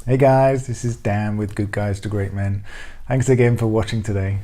Hey guys, this is Dan with Good Guys to Great Men. Thanks again for watching today.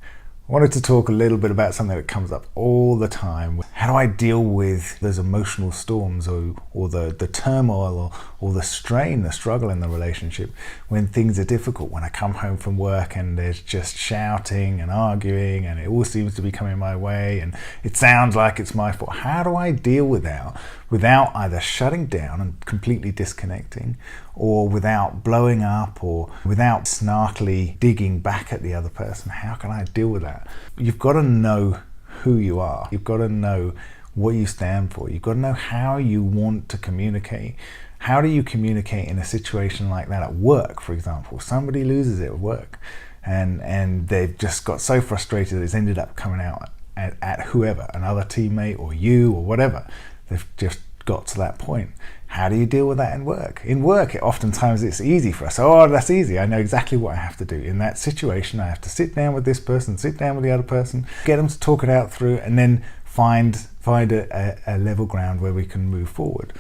I wanted to talk a little bit about something that comes up all the time. How do I deal with those emotional storms or the turmoil or the strain, the struggle in the relationship when things are difficult, when I come home from work and there's just shouting and arguing and it all seems to be coming my way and it sounds like it's my fault. How do I deal with that without either shutting down and completely disconnecting, or without blowing up, or without snarkily digging back at the other person? How can I deal with that? You've got to know who you are. You've got to know what you stand for. You've got to know how you want to communicate. How do you communicate in a situation like that at work, for example? Somebody loses it at work and they've just got so frustrated it's ended up coming out at whoever, another teammate or you or whatever. They've just got to that point. How do you deal with that in work? In work, oftentimes it's easy for us. Oh, that's easy. I know exactly what I have to do. In that situation, I have to sit down with this person, sit down with the other person, get them to talk it out through, and then find a level ground where we can move forward.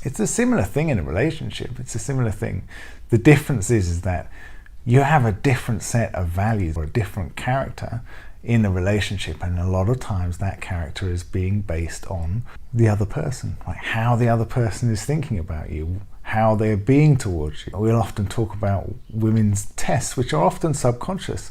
It's a similar thing in a relationship. It's a similar thing. The difference is that you have a different set of values or a different character in a relationship, and a lot of times that character is being based on the other person, like how the other person is thinking about you, how they're being towards you. We'll often talk about women's tests, which are often subconscious.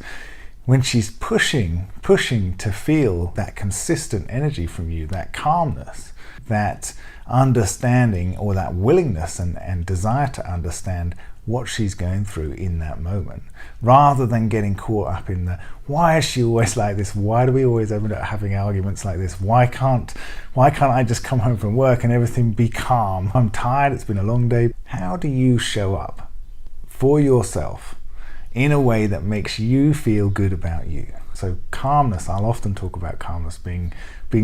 When she's pushing to feel that consistent energy from you, that calmness, that understanding, or that willingness and desire to understand what she's going through in that moment, rather than getting caught up in the why is she always like this, why do we always end up having arguments like this, why can't I just come home from work and everything be calm, I'm tired, it's been a long day. How do you show up for yourself in a way that makes you feel good about you? So calmness, I'll often talk about calmness being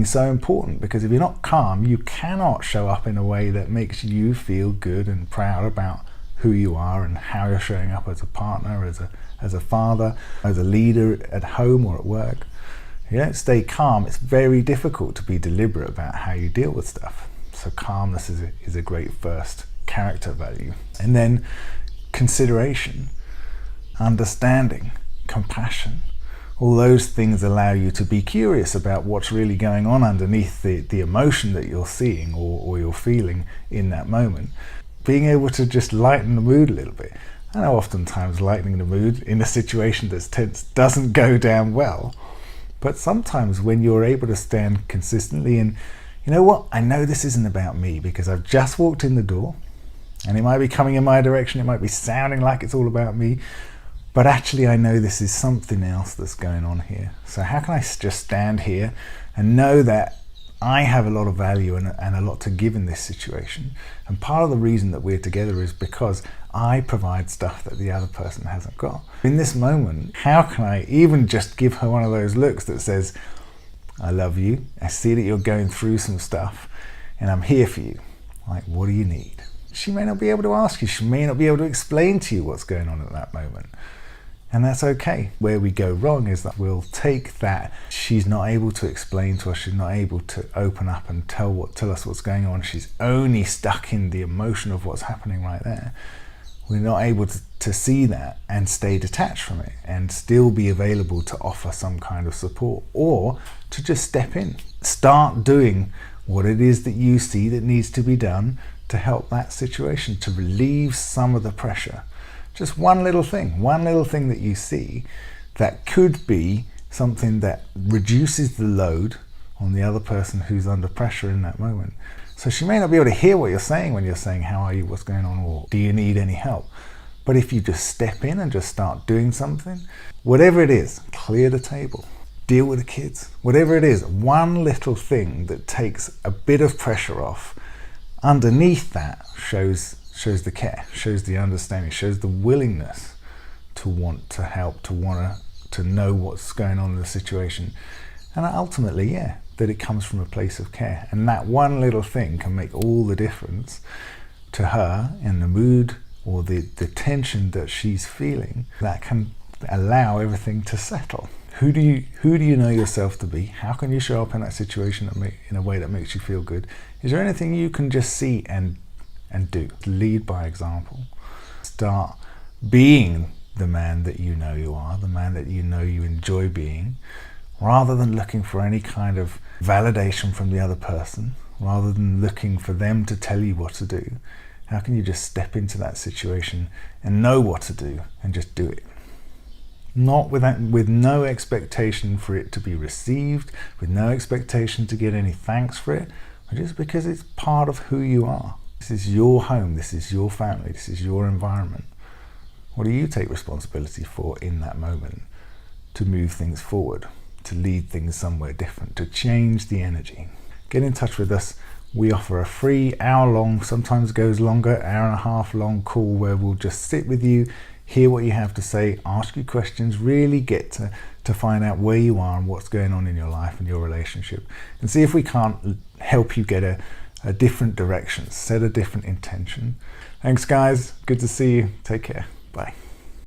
so important, because if you're not calm, you cannot show up in a way that makes you feel good and proud about who you are and how you're showing up as a partner, as a father, as a leader at home or at work. If you don't stay calm, it's very difficult to be deliberate about how you deal with stuff. So calmness is a great first character value. And then consideration, understanding, compassion. All those things allow you to be curious about what's really going on underneath the emotion that you're seeing or you're feeling in that moment. Being able to just lighten the mood a little bit. I know oftentimes lightening the mood in a situation that's tense doesn't go down well, but sometimes when you're able to stand consistently and, you know what, I know this isn't about me because I've just walked in the door and it might be coming in my direction, it might be sounding like it's all about me, but actually I know this is something else that's going on here. So how can I just stand here and know that I have a lot of value and a lot to give in this situation? And part of the reason that we're together is because I provide stuff that the other person hasn't got. In this moment, how can I even just give her one of those looks that says, I love you, I see that you're going through some stuff, and I'm here for you. Like, what do you need? She may not be able to ask you, she may not be able to explain to you what's going on at that moment. And that's okay. Where we go wrong is that we'll take that she's not able to explain to us, she's not able to open up and tell us what's going on, she's only stuck in the emotion of what's happening right there. We're not able to see that and stay detached from it and still be available to offer some kind of support, or to just step in. Start doing what it is that you see that needs to be done to help that situation, to relieve some of the pressure. Just one little thing that you see that could be something that reduces the load on the other person who's under pressure in that moment. So she may not be able to hear what you're saying when you're saying, how are you, what's going on, or do you need any help? But if you just step in and just start doing something, whatever it is, clear the table, deal with the kids, whatever it is, one little thing that takes a bit of pressure off, underneath that shows the care, shows the understanding, shows the willingness to want to help, to know what's going on in the situation. And ultimately, that it comes from a place of care. And that one little thing can make all the difference to her in the mood or the tension that she's feeling. That can allow everything to settle. Who do you know yourself to be? How can you show up in that situation in a way that makes you feel good? Is there anything you can just see and and do. Lead by example. Start being the man that you know you are, the man that you know you enjoy being, rather than looking for any kind of validation from the other person, rather than looking for them to tell you what to do. How can you just step into that situation and know what to do and just do it? Not with no expectation for it to be received, with no expectation to get any thanks for it, but just because it's part of who you are. This is your home, this is your family, this is your environment. What do you take responsibility for in that moment to move things forward, to lead things somewhere different, to change the energy? Get in touch with us. We offer a free hour-long, sometimes goes longer, hour and a half long call where we'll just sit with you, hear what you have to say, ask you questions, really get to find out where you are and what's going on in your life and your relationship, and see if we can't help you get a different direction, set a different intention. Thanks guys, good to see you, take care, bye.